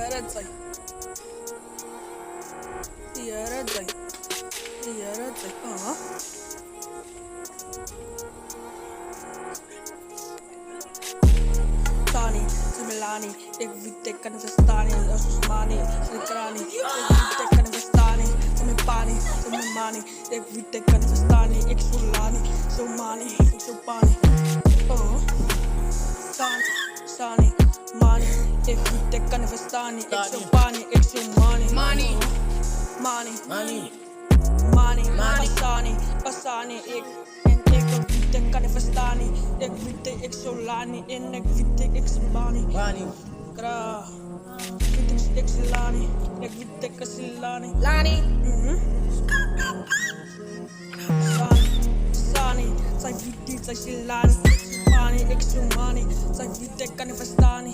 Yaradzai. Yaradzai. Yaradzai. Tani, Similani, ik weet ik kan verstaan, als Usmani, Slikrani, ik weet ik kan verstaan, Simi Pani, Simi Mani, ik weet ik kan verstaan, ik Sulani, zo Mani, ik zo Pani. Sani, Mani, ik weet ik kan verstaan, ik zo Pani, ik zo Mani. Money. Pasani, ik weet ik kan verstaan, ik weet ik zo Lani, en ik weet ik zo Bani. Kra, ik Silani, ik weet ik Silani. Lani. Sani, zij weet zij Silani, ik zo Mani, zij weet ik kan verstaan.